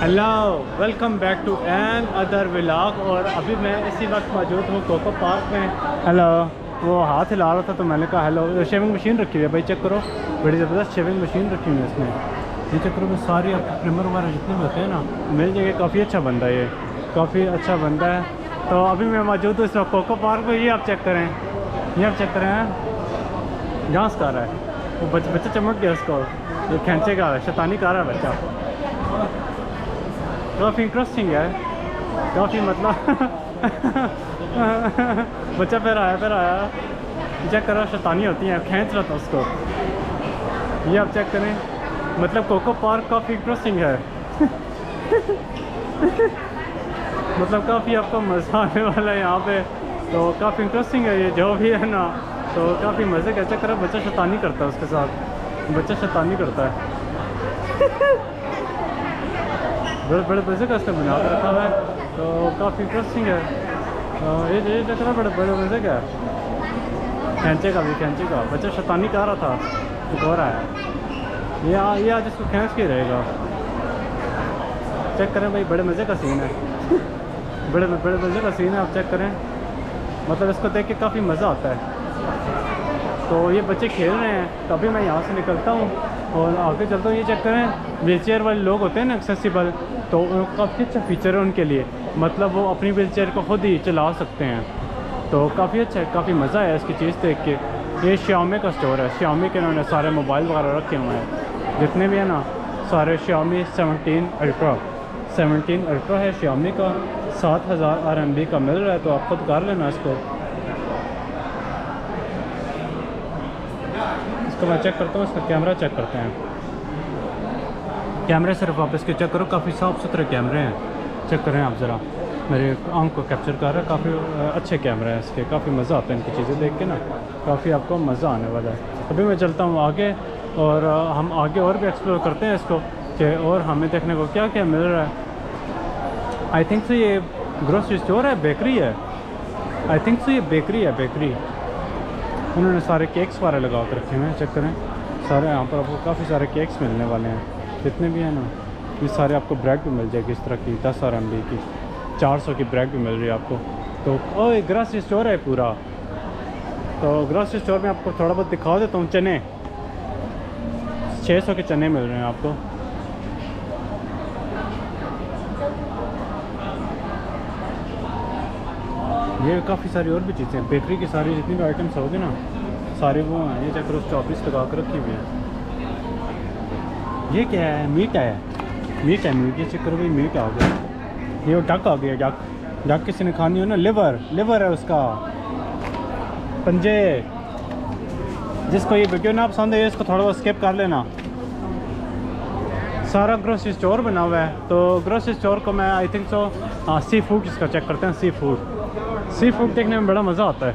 Hello, welcome back to another vlog. और अभी मैं इसी वक्त मौजूद हूँ कोको पार्क में। हेलो, वो हाथ हिला रहा था तो मैंने कहा हेलो। शेविंग मशीन रखी हुई है भाई, चेक करो, बड़ी ज़बरदस्त शेविंग मशीन रखी हुई है इसमें। ये चेक करो, सारी आपको ट्रिमर वगैरह जितने भी होते हैं ना मिल जाएंगे। काफ़ी अच्छा बंदा है ये, काफ़ी अच्छा बंदा है। तो अभी मैं मौजूद हूँ इस वक्त कोको पार्क में। ये आप चेक करें, ये आप चेक करें, डांस कर रहा है वो बच्चा चमक गया उसको, ये खींचे का शैतानी कर रहा है बच्चा। काफ़ी इंटरेस्टिंग है, काफ़ी मतलब बच्चा फिर आया चेक करो, शैतानी होती है, खींच रहा था उसको। ये आप चेक करें, मतलब कोको पार्क काफ़ी इंटरेस्टिंग है मतलब काफ़ी आपको मज़ा आने वाला है यहाँ पे। तो काफ़ी इंटरेस्टिंग है ये जो भी है ना, तो काफ़ी मज़े का। चेक करो, बच्चा शैतानी करता है उसके साथ, बच्चा शैतानी करता है बड़े बड़े मज़े का इसने बना के रखा हुआ है, तो काफ़ी इंटरेस्टिंग है। ये देख रहा, बड़े बड़े मज़े का खींचे का बच्चा शैतानी कर रहा था, तो हो रहा है ये आज इसको खींच के रहेगा। चेक करें भाई, बड़े मज़े का सीन है बड़े मज़े का सीन है, आप चेक करें। मतलब इसको देख के काफ़ी मज़ा आता है। तो ये बच्चे खेल रहे हैं, तो अभी मैं यहाँ से निकलता हूँ और आगे चलता हूँ। ये चेक करें, व्हील चेयर वाले लोग होते हैं ना एक्सेसिबल, तो काफ़ी अच्छा फीचर है उनके लिए। मतलब वो अपनी व्हील चेयर को खुद ही चला सकते हैं, तो काफ़ी अच्छा है, काफ़ी मज़ा आया इसकी चीज़ देख के। ये Xiaomi का स्टोर है, Xiaomi के इन्होंने सारे मोबाइल वगैरह रखे हुए हैं जितने भी है ना, सारे Xiaomi 17 अल्ट्रा है Xiaomi का, 7000 RMB का मिल रहा है, तो आप खुद कर लेना इसको। मैं चेक करता हूँ, इसका कैमरा चेक करते हैं। कैमरे सिर्फ आप इसके चेक करो, काफ़ी साफ़ सुथरे कैमरे हैं। चेक करें आप ज़रा, मेरे आंख को कैप्चर कर रहा है। काफ़ी अच्छे कैमरे हैं इसके, काफ़ी मज़ा आता है इनकी चीज़ें देख के ना, काफ़ी आपको मज़ा आने वाला है। अभी मैं चलता हूँ आगे और हम आगे और भी एक्सप्लोर करते हैं इसको, कि और हमें देखने को क्या क्या मिल रहा है। आई थिंक सो ये ग्रोसरी स्टोर है, बेकरी है। आई थिंक सो ये बेकरी है, बेकरी। उन्होंने सारे केक्स वाले लगा कर रखे हुए हैं, चेक करें सारे। यहाँ पर आपको काफ़ी सारे केक्स मिलने वाले हैं जितने भी हैं ना। ये सारे आपको ब्रेड भी मिल जाएगी इस तरह की, 10 RMB की, 400 की ब्रेड भी मिल रही है आपको। तो ओह, ग्रोसरी स्टोर है पूरा। तो ग्रोसरी स्टोर में आपको थोड़ा बहुत दिखा देता हूँ। चने 600 के चने मिल रहे हैं आपको। ये काफ़ी सारी और भी चीज़ें हैं, बेकरी की सारी जितनी भी आइटम्स होगी ना, सारे वो हैं। ये चेक करो, स्ट्रॉबेरीज लगा कर रखी हुई है। ये क्या है? मीट है, मीट है, मीट। ये चेक करो भाई, मीट आ गया। ये डक आ गया, डक किसी ने खानी हो ना, लिवर है उसका, पंजे। जिसको ये वीडियो ना पसंद है इसको थोड़ा बहुत स्किप कर लेना। सारा ग्रोसरी स्टोर बना हुआ है, तो ग्रोसरी स्टोर को मैं I think so seafood इसका चेक करते हैं। सी फूड देखने में बड़ा मज़ा आता है।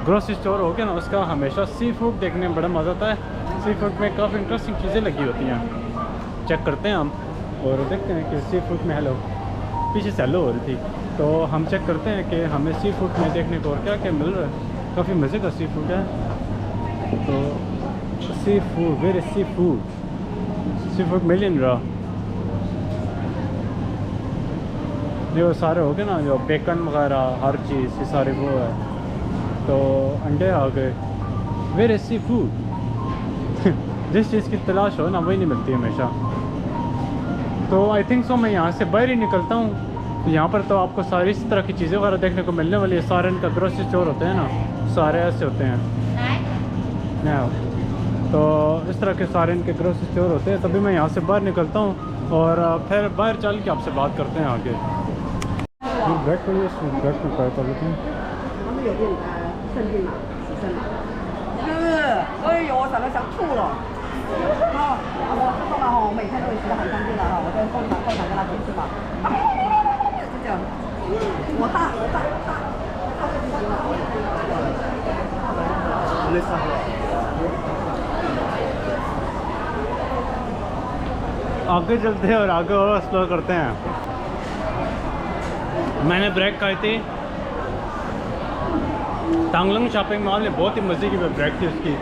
ग्रोसरी स्टोर हो गया ना उसका, हमेशा सी फूड देखने में बड़ा मज़ा आता है। सी फूड में काफ़ी इंटरेस्टिंग चीज़ें लगी होती हैं। चेक करते हैं हम और देखते हैं कि सी फूड में, हेलो, पीछे से हेलो हो रही थी, तो हम चेक करते हैं कि हमें सी फूड में देखने को और क्या क्या मिल रहा है। काफ़ी मज़े का सी फूड है। तो sea food, where is sea food million रहा। जो सारे हो गए ना, जो बेकन वगैरह हर चीज़, ये सारे वो है। तो अंडे आ गए। वेर इज सी फूड जिस चीज़ की तलाश हो ना, वही नहीं मिलती हमेशा। तो आई थिंक सो मैं यहाँ से बाहर ही निकलता हूँ। यहाँ पर तो आपको सारी इस तरह की चीज़ें वगैरह देखने को मिलने वाली है। सारे इनका ग्रोसरी स्टोर होते हैं ना, सारे ऐसे होते हैं ना। तो इस तरह के सारे इनके ग्रोसरी स्टोर होते हैं। तभी मैं यहाँ से बाहर निकलता हूँ और फिर बाहर चल के आपसे बात करते हैं आगे। ब्रेड को ब्रेड को ट्राई कर लेते हैं। 哎呦，我长得想吐了。好，我这个嘛哈，我每天都会洗得很干净的哈，我在后场跟他解释嘛。就这样，我大。आगे चलते हैं और आगे और एक्सप्लोर करते हैं। मैंने ब्रेक खाई थी थांगलंग शॉपिंग मॉल में, बहुत ही मज़े की ब्रेक थी उसकी,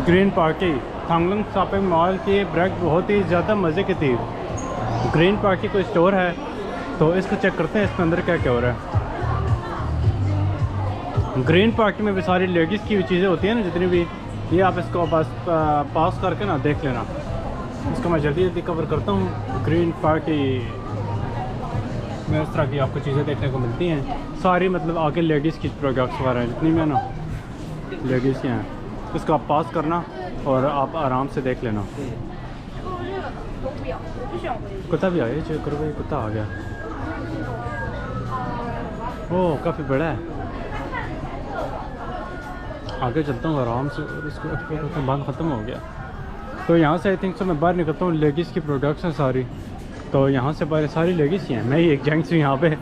ग्रीन पार्टी। थांगलंग शॉपिंग मॉल की ब्रेक बहुत ही ज़्यादा मज़े की थी। ग्रीन पार्क की कोई स्टोर है, तो इसको चेक करते हैं इसके अंदर क्या क्या हो रहा है। ग्रीन पार्क में भी सारी लेडीज़ की भी चीज़ें होती हैं ना, जितनी भी, ये आप इसको पास करके ना देख लेना। इसको मैं जल्दी जल्दी कवर करता हूँ। ग्रीन पार्क की में इस तरह की आपको चीज़ें देखने को मिलती हैं सारी, मतलब आगे लेडीज़ की प्रोडक्ट्स वगैरह हैं जितनी भी है ना, लेडीज़ के हैं। इसको आप पास करना और आप आराम से देख लेना। कुत्ता भी आ गया, चेक करो भाई, कुत्ता आ गया। ओह काफ़ी बड़ा है। आगे चलता हूँ आराम से, और इसको बंद ख़त्म हो गया। तो यहाँ से आई थिंक मैं बाहर निकलता हूँ। लेडीज़ की प्रोडक्ट्स हैं सारी, तो यहाँ से बाहर सारी लेडीज़ ही हैं। मैं ही एक जेंट्स हूँ यहाँ पे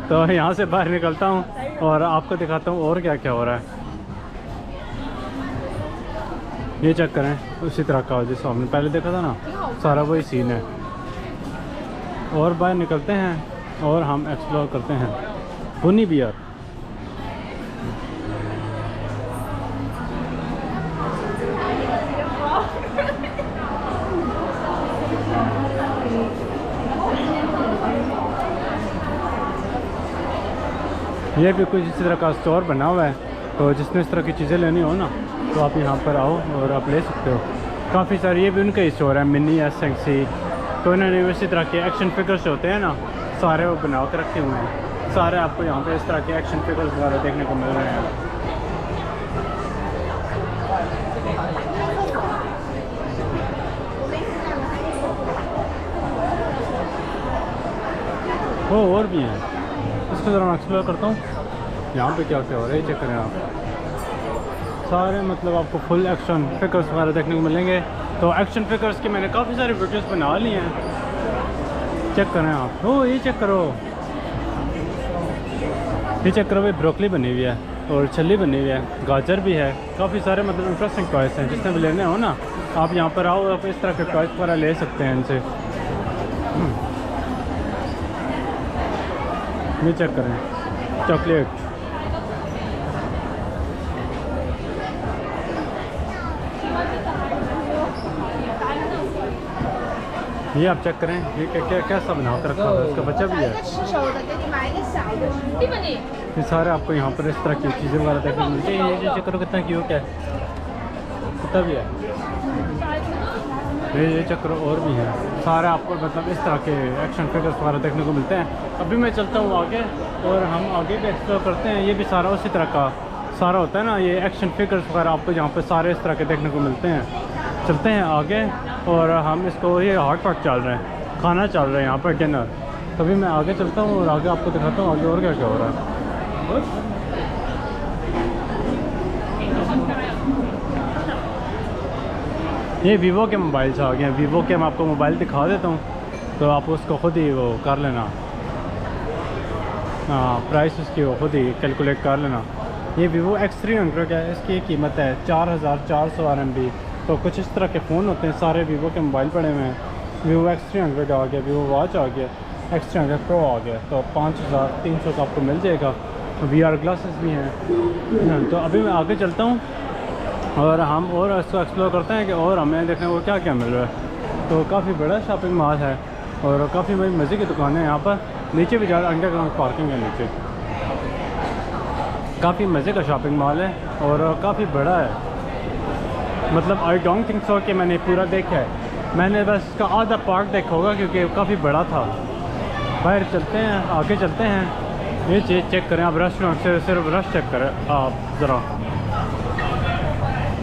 तो यहाँ से बाहर निकलता हूँ और आपको दिखाता हूँ और क्या क्या हो रहा है। ये चेक करें, उसी तरह का जैसा हमने पहले देखा था ना, सारा वही सीन है। और बाहर निकलते हैं और हम एक्सप्लोर करते हैं पुनी बियर। ये भी कुछ इसी तरह का स्टोर बना हुआ है, तो जिसने इस तरह की चीज़ें लेनी हो ना, तो आप यहाँ पर आओ और आप ले सकते हो। काफ़ी सारे ये भी उनका ही स्टोर है, मिनी SXC। तो इन्होंने इसी तरह के एक्शन फिगर्स होते हैं ना, सारे वो बना के रखे हुए हैं। सारे आपको यहाँ पे इस तरह के एक्शन फिगर्स वगैरह देखने को मिल रहे हैं। वो और भी हैं, इसको ज़रा मैं एक्सप्लोर करता हूँ। यहाँ पे क्या क्या हो रहा है, चेक करें आप। सारे मतलब आपको फुल एक्शन फिगर्स वगैरह देखने को मिलेंगे। तो एक्शन फिगर्स की मैंने काफ़ी सारी वीडियोस बना ली हैं, चेक करें आप। ओ ये चेक करो, ये चेक करो भाई, ब्रोकली बनी हुई है और छल्ली बनी हुई है, गाजर भी है। काफ़ी सारे मतलब इंटरेस्टिंग टॉयस हैं। जिसने भी लेने हो ना, आप यहाँ पर आओ, आप इस तरह के टॉयस वगैरह ले सकते हैं इनसे। ये चेक करें, चॉकलेट। ये आप चेक करें, ये कैसा बना कर रखा है, इसका बच्चा भी है। ये सारे आपको यहाँ पर इस तरह की चीज़ें वगैरह देखने को मिलती हैं। ये चेक करो कितना क्यूट है, कुत्ता भी है। ये चेक करो और भी है सारे आपको मतलब इस तरह के एक्शन फिगर्स वगैरह देखने को मिलते हैं। अभी मैं चलता हूँ आगे और हम आगे भी एक्सप्लोर करते हैं। ये भी सारा उसी तरह का सारा होता है ना, ये एक्शन फिगर्स वगैरह आपको यहाँ पर सारे इस तरह के देखने को मिलते हैं। चलते हैं आगे और हम इसको, ये हॉट पॉट चल रहे हैं, खाना चल रहा है यहाँ पर, डिनर। तभी मैं आगे चलता हूँ और आगे आपको दिखाता हूँ आगे और क्या क्या हो रहा है। ये वीवो के मोबाइल्स आ गए हैं। वीवो के मैं आपको मोबाइल दिखा देता हूँ, तो आप उसको ख़ुद ही वो कर लेना। हाँ, प्राइस उसकी वो खुद ही कैलकुलेट कर लेना। ये वीवो X300 का है, इसकी कीमत है 4400 RMB। तो कुछ इस तरह के फ़ोन होते हैं, सारे वीवो के मोबाइल पड़े हुए हैं। वीवो X300 आ गया, वीवो वॉच आ गया, X300 Pro आ गया, तो 5300 का आपको मिल जाएगा। VR ग्लासेस भी हैं। तो अभी मैं आगे चलता हूँ और हम और इसको एक्सप्लोर करते हैं कि और हमें देखने को क्या क्या मिल रहा है। तो काफ़ी बड़ा शॉपिंग मॉल है और काफ़ी बड़ी मज़े की दुकानें हैं यहाँ पर। नीचे भी ज़्यादा अंडरग्राउंड पार्किंग है नीचे। काफ़ी मज़े का शॉपिंग मॉल है और काफ़ी बड़ा है। मतलब आई डोंट थिंक सो कि मैंने पूरा देखा है, मैंने बस इसका आधा पार्ट देखा होगा क्योंकि काफ़ी बड़ा था। बाहर चलते हैं, आगे चलते हैं। ये चीज़ चेक करें आप, रेस्टोरेंट से सिर्फ रश चेक करें आप ज़रा।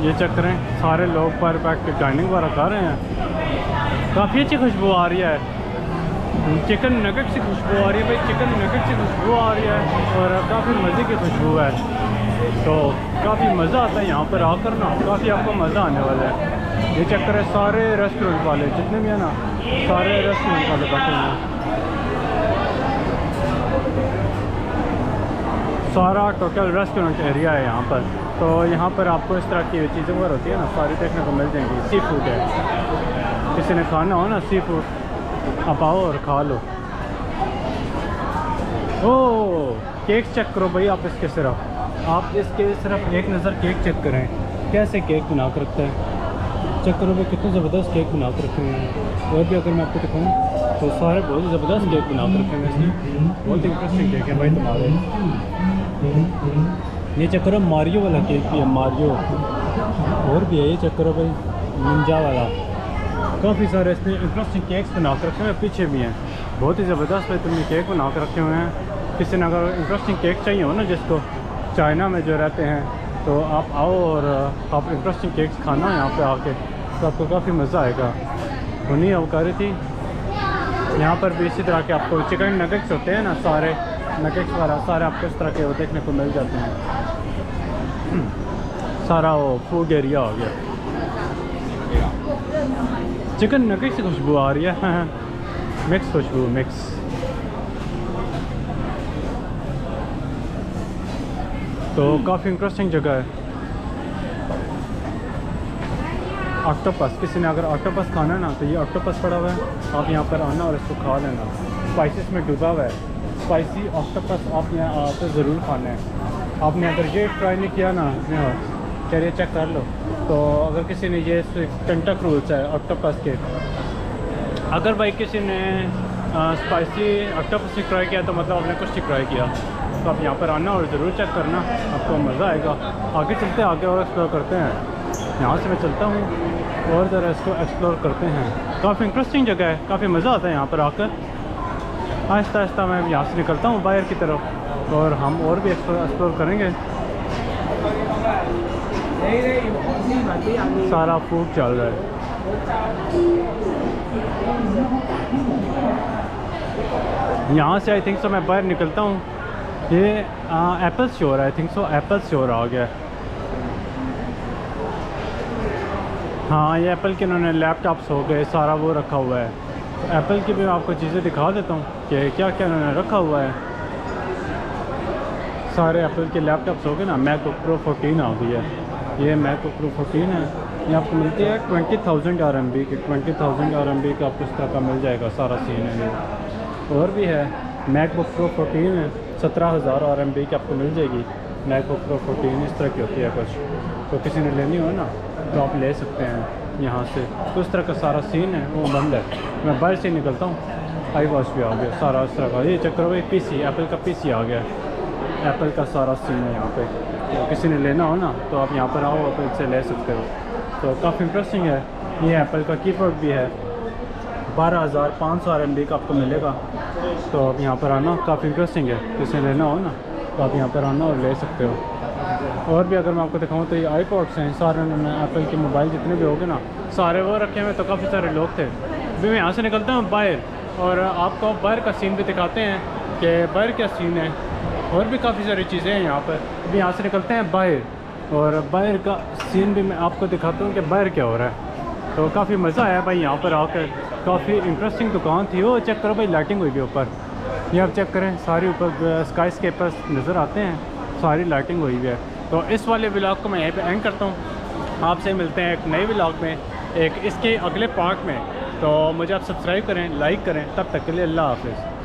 ये चेक करें, सारे लोग पर बैठ के डाइनिंग वगैरह कर रहे हैं। काफ़ी अच्छी खुशबू आ रही है, चिकन नगेट से खुशबू आ रही है भाई, चिकन नगेट से खुशबू आ रही है और काफ़ी मज़े की खुशबू है। तो काफ़ी मज़ा आता है यहाँ पर आकर ना, काफ़ी आपको मज़ा आने वाला है। ये चेक करें, सारे रेस्टोरेंट वाले जितने भी हैं ना, सारे रेस्टोरेंट वाले बैठे हुए हैं। सारा टोटल रेस्टोरेंट एरिया है यहाँ पर। तो यहाँ पर आपको इस तरह की चीज़ें वगैरह होती है ना, सारी देखने को मिल जाएंगी। सी फूड है, किसी ने खाना हो ना सी फूड, आप आओ और खा लो। ओह केक चेक करो भाई आप, इसके सिर्फ एक नज़र केक चेक करें, कैसे केक बना कर रखता है। चेक करो भाई, कितने ज़बरदस्त केक बना कर रखे हैं। और भी अगर मैं आपको दिखाऊँ, तो सारे बहुत ही ज़बरदस्त केक बना कर रखे हैं इसने, बहुत इंटरेस्टिंग केक है भाई तुम्हारे। ये चेक करो मारियो वाला केक भी है, मारियो और भी है, ये चेक करो भाई निंजा वाला। काफ़ी सारे इसने इंटरेस्टिंग केक्स बना कर रखे हैं, पीछे भी हैं बहुत ही ज़बरदस्त भाई तुमने केक बना कर रखे हुए हैं। किसी ने अगर इंटरेस्टिंग केक चाहिए हो ना, जिसको चाइना में जो रहते हैं, तो आप आओ और आप इंटरेस्टिंग केक्स खाना यहाँ पे आके, तो आपको काफ़ी मज़ा आएगा। उन्हीं वो कह रही थी यहाँ पर भी इसी तरह के आपको चिकन नगेट्स होते हैं ना, सारे नगेट्स वगैरह सारे आपको इस तरह के वो देखने को मिल जाते हैं। सारा वो फूड एरिया हो गया। चिकन नगेट्स की खुशबू आ रही है मिक्स खुशबू मिक्स। तो काफ़ी इंटरेस्टिंग जगह है। ऑक्टोपस, किसी ने अगर ऑक्टोपस खाना है ना, तो ये ऑक्टोपस पड़ा हुआ है, आप यहाँ पर आना और इसको खा लेना। स्पाइसेस में डूबा हुआ है, स्पाइसी ऑक्टोपस आप यहाँ आते ज़रूर खाना है। आपने अगर ये ट्राई नहीं किया ना, चलिए चेक कर लो। तो अगर किसी ने ये टेंटाक्रूल्स है ऑक्टोपस के, अगर भाई किसी ने स्पाइसी ऑक्टोपस से ट्राई किया तो मतलब आपने कुछ नहीं ट्राई किया। तो आप यहाँ पर आना और ज़रूर चेक करना, आपको मज़ा आएगा। आगे चलते हैं, आगे और एक्सप्लोर करते हैं। यहाँ से मैं चलता हूँ और ज़रा इसको एक्सप्लोर करते हैं। काफ़ी इंटरेस्टिंग जगह है, काफ़ी मज़ा आता है यहाँ पर आकर। आहिस्ता आहिस्ता मैं यहाँ से निकलता हूँ बाहर की तरफ, और हम और भी एक्सप्लोर करेंगे। सारा फूड चल रहा है। यहाँ से आई थिंक सो मैं बाहर निकलता हूँ। ये एप्पल स्टोर है, I think so Apple store आ गया। हाँ, ये एप्पल के इन्होंने लैपटॉप्स हो गए, सारा वो रखा हुआ है। तो एप्पल की भी मैं आपको चीज़ें दिखा देता हूँ कि क्या क्या इन्होंने रखा हुआ है। सारे एप्पल के लैपटॉप्स हो गए ना। मैकबुक प्रो 14 आ गई है, ये मैकबुक प्रो 14 है। ये आपको मिलती है 20,000 RMB की, 20,000 RMB का आपको इस तरह का मिल जाएगा। सारा सीन है ये। और भी है मैकबुक प्रो 14 है, 17,000 RMB की आपको मिल जाएगी। मैकबुक प्रो 14 इस तरह की होती है कुछ, तो किसी ने लेनी हो ना तो आप ले सकते हैं यहाँ से। तो इस तरह का सारा सीन है, वो बंद है। मैं बाहर से निकलता हूँ। आई वॉश भी आ गया, सारा इस तरह का। ये चक्कर भाई PC, एप्पल का PC आ गया। एप्पल का सारा सीन है यहाँ पे। तो किसी ने लेना हो ना तो आप यहाँ पर आओ, एप्पल से ले सकते हो। तो काफ़ी इंटरेस्टिंग है। ये एप्पल का कीबोर्ड भी है, 12,500 RMB का आपको मिलेगा। तो आप यहाँ पर आना, काफ़ी इंटरेस्टिंग है। किसी ने लेना हो ना तो आप यहाँ पर आना और ले सकते हो। और भी अगर मैं आपको दिखाऊँ तो ये आईपॉड्स हैं सारे, उन्होंने एप्पल के मोबाइल जितने भी होंगे ना सारे वो रखे हुए। तो काफ़ी सारे लोग थे। अभी मैं यहाँ से निकलता हूँ बाहर, और आपको बाहर का सीन भी दिखाते हैं कि बाहर क्या सीन है। और भी काफ़ी सारी चीज़ें हैं यहाँ पर। अभी यहाँ से निकलते हैं बाहर, और बाहर का सीन भी मैं आपको दिखाता हूँ कि बाहर क्या हो रहा है। तो काफ़ी मज़ा आया भाई यहाँ पर आकर। काफ़ी इंटरेस्टिंग दुकान थी। वो चेक करो भाई, लाइटिंग हुई भी ऊपर। ये आप चेक करें, सारी ऊपर स्काई स्केपर्स नज़र आते हैं, सारी लाइटिंग हुई हुई है। तो इस वाले व्लॉग को मैं यहीं पे एंड करता हूँ। आपसे मिलते हैं एक नए व्लॉग में, एक इसके अगले पार्ट में। तो मुझे आप सब्सक्राइब करें, लाइक करें। तब तक के लिए अल्लाह हाफ़िज़।